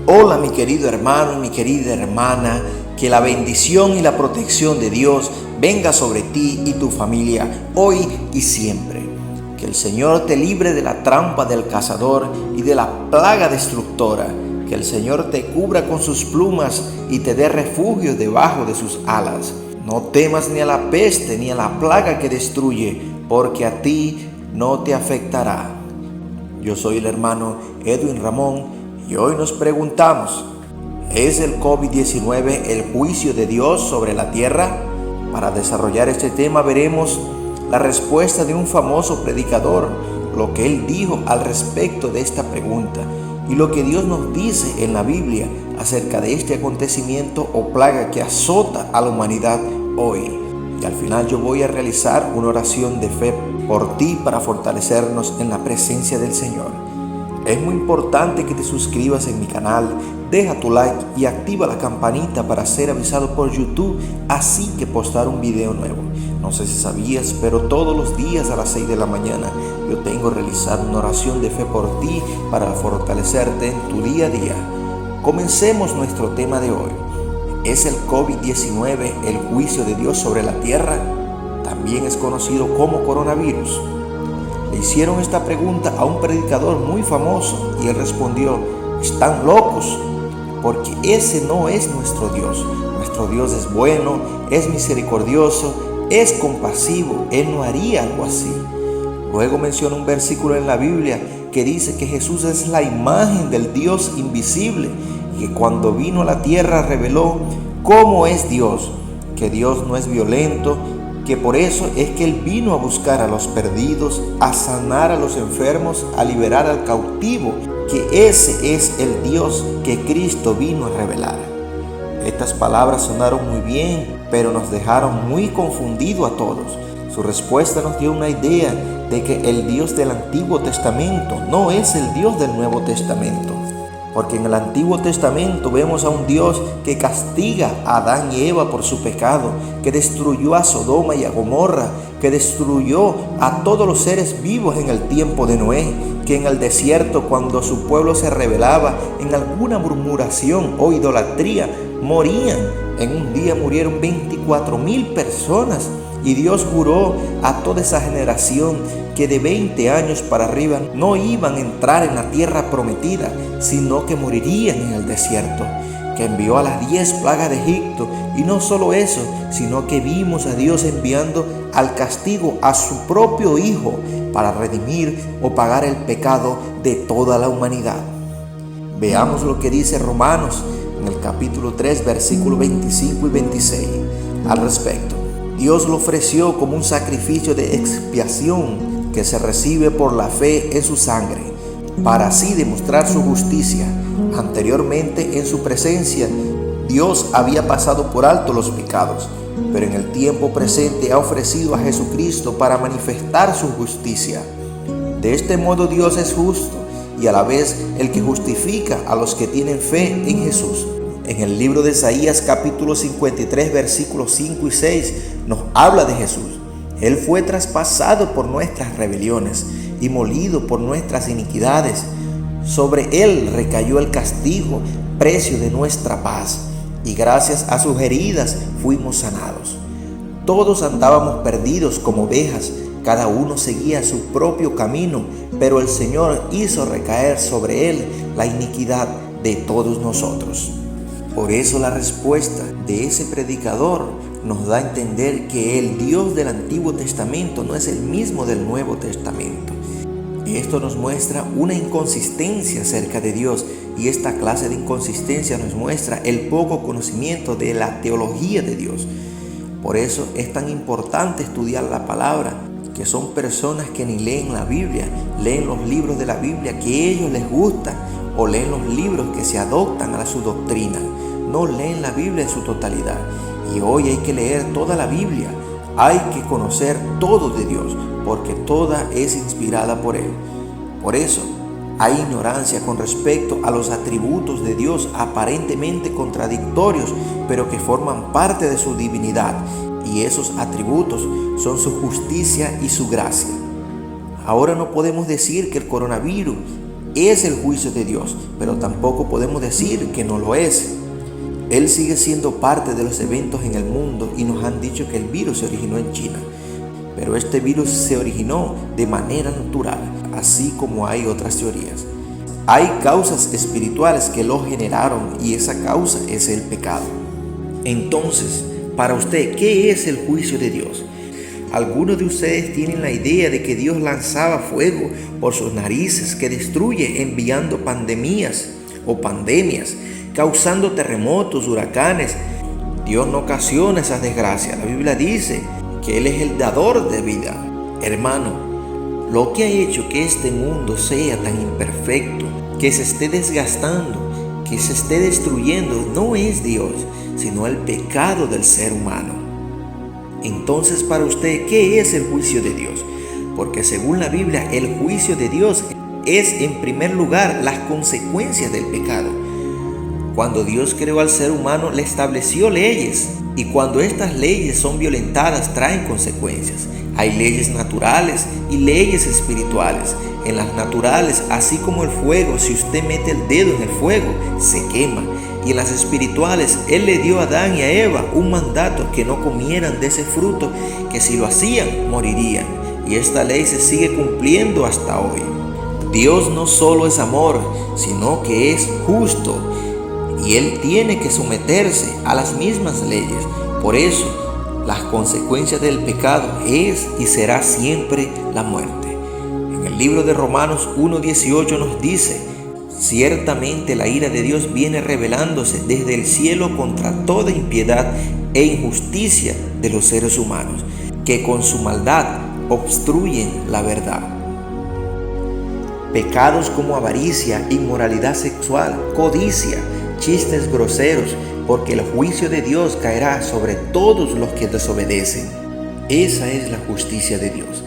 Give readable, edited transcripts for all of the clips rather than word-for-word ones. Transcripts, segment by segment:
Hola mi querido hermano y mi querida hermana, que la bendición y la protección de Dios venga sobre ti y tu familia hoy y siempre. Que el Señor te libre de la trampa del cazador y de la plaga destructora. Que el Señor te cubra con sus plumas y te dé refugio debajo de sus alas. No temas ni a la peste ni a la plaga que destruye, porque a ti no te afectará. Yo soy el hermano Edwin Ramón y hoy nos preguntamos, ¿es el COVID-19 el juicio de Dios sobre la tierra? Para desarrollar este tema veremos la respuesta de un famoso predicador, lo que él dijo al respecto de esta pregunta y lo que Dios nos dice en la Biblia acerca de este acontecimiento o plaga que azota a la humanidad hoy. Y al final yo voy a realizar una oración de fe por ti para fortalecernos en la presencia del Señor. Es muy importante que te suscribas en mi canal, deja tu like y activa la campanita para ser avisado por YouTube así que postar un video nuevo. No sé si sabías, pero todos los días a las 6 de la mañana yo tengo realizado una oración de fe por ti para fortalecerte en tu día a día. Comencemos nuestro tema de hoy. ¿Es el COVID-19 el juicio de Dios sobre la tierra? También es conocido como coronavirus. Le hicieron esta pregunta a un predicador muy famoso y él respondió: están locos, porque ese no es nuestro Dios. Nuestro Dios es bueno, es misericordioso, es compasivo, Él no haría algo así. Luego menciona un versículo en la Biblia que dice que Jesús es la imagen del Dios invisible y que cuando vino a la tierra reveló cómo es Dios, que Dios no es violento, que por eso es que Él vino a buscar a los perdidos, a sanar a los enfermos, a liberar al cautivo, que ese es el Dios que Cristo vino a revelar. Estas palabras sonaron muy bien, pero nos dejaron muy confundidos a todos. Su respuesta nos dio una idea de que el Dios del Antiguo Testamento no es el Dios del Nuevo Testamento. Porque en el Antiguo Testamento vemos a un Dios que castiga a Adán y Eva por su pecado, que destruyó a Sodoma y a Gomorra, que destruyó a todos los seres vivos en el tiempo de Noé, que en el desierto cuando su pueblo se rebelaba en alguna murmuración o idolatría, morían. En un día murieron 24,000 personas y Dios juró a toda esa generación que de 20 años para arriba no iban a entrar en la tierra prometida, sino que morirían en el desierto, que envió a las 10 plagas de Egipto. Y no solo eso, sino que vimos a Dios enviando al castigo a su propio Hijo para redimir o pagar el pecado de toda la humanidad. Veamos lo que dice Romanos en el capítulo 3, versículos 25 y 26 al respecto. Dios lo ofreció como un sacrificio de expiación que se recibe por la fe en su sangre, para así demostrar su justicia. Anteriormente, en su presencia, Dios había pasado por alto los pecados, pero en el tiempo presente ha ofrecido a Jesucristo para manifestar su justicia. De este modo Dios es justo y a la vez el que justifica a los que tienen fe en Jesús. En el libro de Isaías capítulo 53 versículos 5 y 6 nos habla de Jesús. Él fue traspasado por nuestras rebeliones y molido por nuestras iniquidades. Sobre Él recayó el castigo, precio de nuestra paz, y gracias a sus heridas fuimos sanados. Todos andábamos perdidos como ovejas, cada uno seguía su propio camino, pero el Señor hizo recaer sobre Él la iniquidad de todos nosotros. Por eso la respuesta de ese predicador nos da a entender que el Dios del Antiguo Testamento no es el mismo del Nuevo Testamento. Esto nos muestra una inconsistencia acerca de Dios, y esta clase de inconsistencia nos muestra el poco conocimiento de la teología de Dios. Por eso es tan importante estudiar la palabra, que son personas que ni leen la Biblia, leen los libros de la Biblia que a ellos les gustan, o leen los libros que se adoptan a su doctrina. No leen la Biblia en su totalidad. Y hoy hay que leer toda la Biblia. Hay que conocer todo de Dios, porque toda es inspirada por Él. Por eso hay ignorancia con respecto a los atributos de Dios aparentemente contradictorios, pero que forman parte de su divinidad. Y esos atributos son su justicia y su gracia. Ahora no podemos decir que el coronavirus es el juicio de Dios, pero tampoco podemos decir que no lo es. Él sigue siendo parte de los eventos en el mundo y nos han dicho que el virus se originó en China. Pero este virus se originó de manera natural, así como hay otras teorías. Hay causas espirituales que lo generaron y esa causa es el pecado. Entonces, para usted, ¿qué es el juicio de Dios? Algunos de ustedes tienen la idea de que Dios lanzaba fuego por sus narices que destruye enviando pandemias, causando terremotos, huracanes. Dios no ocasiona esas desgracias. La Biblia dice que Él es el dador de vida. Hermano, lo que ha hecho que este mundo sea tan imperfecto, que se esté desgastando, que se esté destruyendo, no es Dios, sino el pecado del ser humano. Entonces, para usted, ¿qué es el juicio de Dios? Porque según la Biblia, el juicio de Dios es en primer lugar las consecuencias del pecado. Cuando Dios creó al ser humano, le estableció leyes, y cuando estas leyes son violentadas, traen consecuencias. Hay leyes naturales y leyes espirituales. En las naturales, así como el fuego, si usted mete el dedo en el fuego, se quema. Y en las espirituales, Él le dio a Adán y a Eva un mandato que no comieran de ese fruto, que si lo hacían, morirían. Y esta ley se sigue cumpliendo hasta hoy. Dios no solo es amor, sino que es justo. Y Él tiene que someterse a las mismas leyes. Por eso, las consecuencias del pecado es y será siempre la muerte. En el libro de Romanos 1:18 nos dice: ciertamente la ira de Dios viene revelándose desde el cielo contra toda impiedad e injusticia de los seres humanos, que con su maldad obstruyen la verdad. Pecados como avaricia, inmoralidad sexual, codicia, chistes groseros, porque el juicio de Dios caerá sobre todos los que desobedecen. Esa es la justicia de Dios.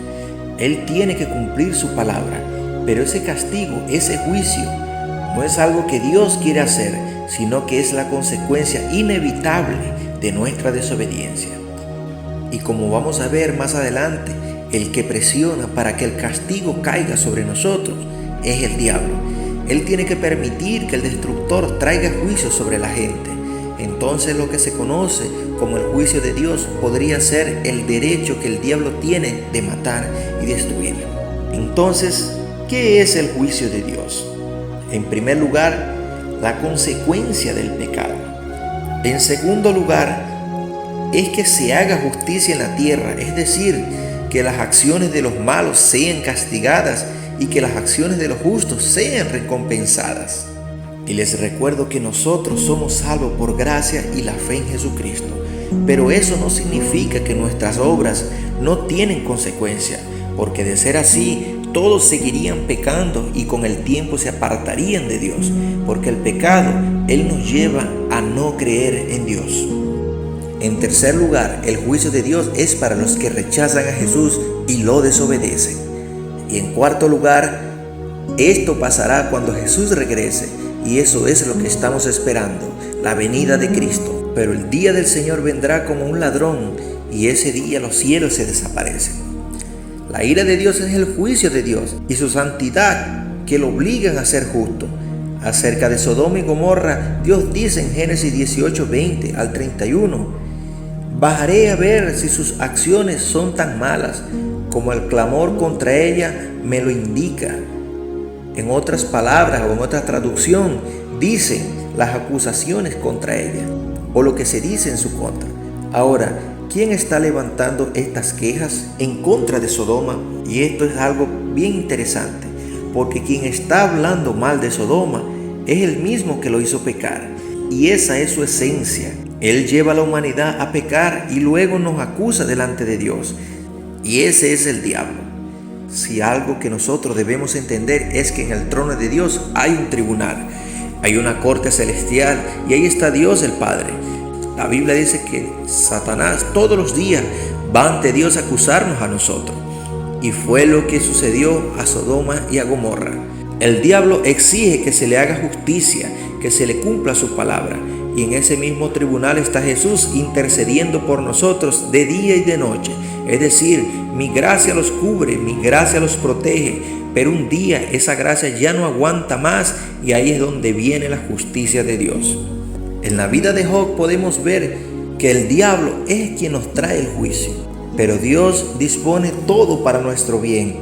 Él tiene que cumplir su palabra, pero ese castigo, ese juicio, no es algo que Dios quiere hacer, sino que es la consecuencia inevitable de nuestra desobediencia. Y como vamos a ver más adelante, el que presiona para que el castigo caiga sobre nosotros es el diablo. Él tiene que permitir que el destructor traiga juicio sobre la gente. Entonces lo que se conoce como el juicio de Dios podría ser el derecho que el diablo tiene de matar y destruir. Entonces, ¿qué es el juicio de Dios? En primer lugar, la consecuencia del pecado. En segundo lugar, es que se haga justicia en la tierra, es decir, que las acciones de los malos sean castigadas y que las acciones de los justos sean recompensadas. Y les recuerdo que nosotros somos salvos por gracia y la fe en Jesucristo. Pero eso no significa que nuestras obras no tienen consecuencia, porque de ser así, todos seguirían pecando y con el tiempo se apartarían de Dios, porque el pecado, Él nos lleva a no creer en Dios. En tercer lugar, el juicio de Dios es para los que rechazan a Jesús y lo desobedecen. Y en cuarto lugar, esto pasará cuando Jesús regrese, y eso es lo que estamos esperando, la venida de Cristo. Pero el día del Señor vendrá como un ladrón, y ese día los cielos se desaparecen. La ira de Dios es el juicio de Dios y su santidad que lo obligan a ser justo. Acerca de Sodoma y Gomorra, Dios dice en Génesis 18:20 al 31: bajaré a ver si sus acciones son tan malas como el clamor contra ella me lo indica. En otras palabras o en otra traducción, dicen las acusaciones contra ella o lo que se dice en su contra. Ahora, ¿quién está levantando estas quejas en contra de Sodoma? Y esto es algo bien interesante, porque quien está hablando mal de Sodoma es el mismo que lo hizo pecar, y esa es su esencia. Él lleva a la humanidad a pecar y luego nos acusa delante de Dios, y ese es el diablo. Si algo que nosotros debemos entender es que en el trono de Dios hay un tribunal, hay una corte celestial, y ahí está Dios el Padre. La Biblia dice que Satanás todos los días va ante Dios a acusarnos a nosotros. Y fue lo que sucedió a Sodoma y a Gomorra. El diablo exige que se le haga justicia, que se le cumpla su palabra. Y en ese mismo tribunal está Jesús intercediendo por nosotros de día y de noche. Es decir, mi gracia los cubre, mi gracia los protege, pero un día esa gracia ya no aguanta más y ahí es donde viene la justicia de Dios. En la vida de Job podemos ver que el diablo es quien nos trae el juicio, pero Dios dispone todo para nuestro bien.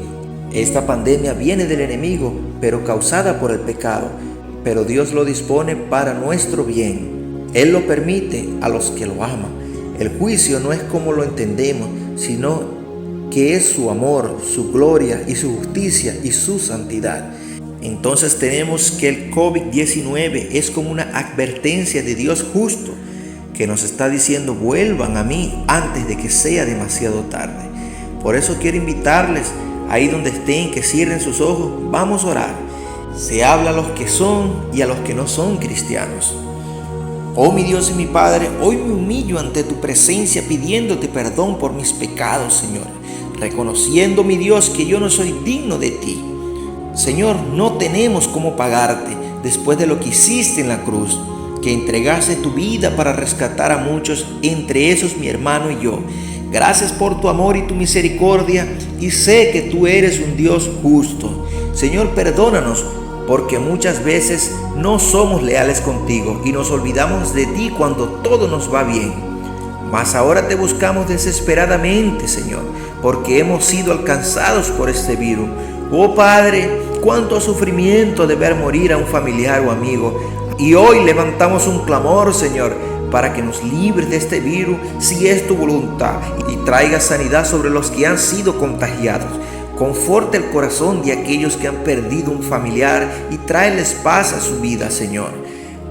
Esta pandemia viene del enemigo, pero causada por el pecado, pero Dios lo dispone para nuestro bien. Él lo permite a los que lo aman. El juicio no es como lo entendemos, sino que es su amor, su gloria y su justicia y su santidad. Entonces tenemos que el COVID-19 es como una advertencia de Dios justo que nos está diciendo: vuelvan a mí antes de que sea demasiado tarde. Por eso quiero invitarles, ahí donde estén, que cierren sus ojos. Vamos a orar. Se habla a los que son y a los que no son cristianos. Oh mi Dios y mi Padre, hoy me humillo ante tu presencia pidiéndote perdón por mis pecados, Señor, reconociendo, mi Dios, que yo no soy digno de ti. Señor, no tenemos cómo pagarte después de lo que hiciste en la cruz, que entregaste tu vida para rescatar a muchos, entre esos mi hermano y yo. Gracias por tu amor y tu misericordia, y sé que tú eres un Dios justo. Señor, perdónanos, porque muchas veces no somos leales contigo y nos olvidamos de ti cuando todo nos va bien. Mas ahora te buscamos desesperadamente, Señor, porque hemos sido alcanzados por este virus. Oh Padre, cuánto sufrimiento de ver morir a un familiar o amigo. Y hoy levantamos un clamor, Señor, para que nos libres de este virus si es tu voluntad, y traiga sanidad sobre los que han sido contagiados. Conforta el corazón de aquellos que han perdido un familiar y tráeles paz a su vida, Señor.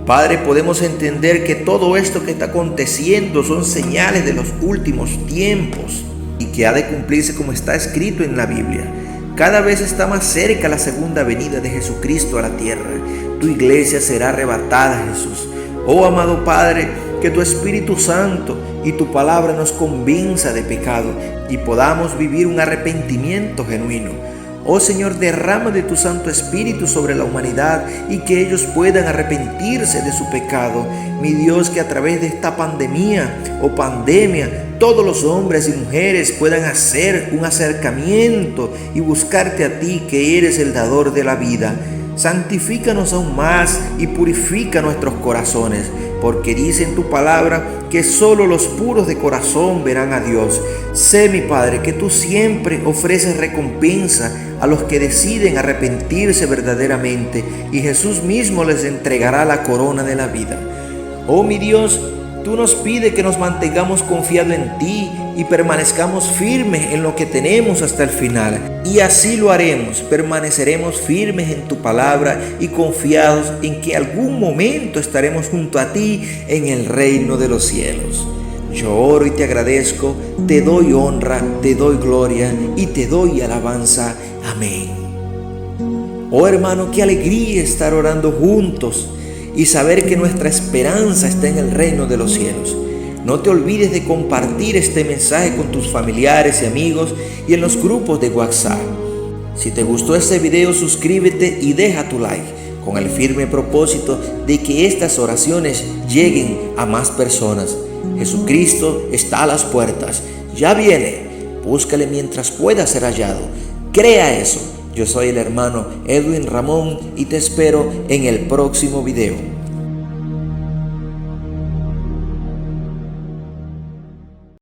Padre, podemos entender que todo esto que está aconteciendo son señales de los últimos tiempos y que ha de cumplirse como está escrito en la Biblia. Cada vez está más cerca la segunda venida de Jesucristo a la tierra. Tu iglesia será arrebatada, Jesús. Oh amado Padre, que tu Espíritu Santo y tu palabra nos convenza de pecado y podamos vivir un arrepentimiento genuino. Oh Señor, derrama de tu Santo Espíritu sobre la humanidad y que ellos puedan arrepentirse de su pecado. Mi Dios, que a través de esta pandemia o pandemia, todos los hombres y mujeres puedan hacer un acercamiento y buscarte a ti, que eres el dador de la vida. Santifícanos aún más y purifica nuestros corazones, porque dice en tu palabra que solo los puros de corazón verán a Dios. Sé, mi Padre, que tú siempre ofreces recompensa a los que deciden arrepentirse verdaderamente, y Jesús mismo les entregará la corona de la vida. Oh mi Dios, tú nos pides que nos mantengamos confiados en ti y permanezcamos firmes en lo que tenemos hasta el final. Y así lo haremos, permaneceremos firmes en tu palabra y confiados en que algún momento estaremos junto a ti en el reino de los cielos. Yo oro y te agradezco, te doy honra, te doy gloria y te doy alabanza. Amén. Oh hermano, qué alegría estar orando juntos y saber que nuestra esperanza está en el reino de los cielos. No te olvides de compartir este mensaje con tus familiares y amigos y en los grupos de WhatsApp. Si te gustó este video, suscríbete y deja tu like, con el firme propósito de que estas oraciones lleguen a más personas. Jesucristo está a las puertas, ya viene, búscale mientras pueda ser hallado. Crea eso. Yo soy el hermano Edwin Ramón y te espero en el próximo video.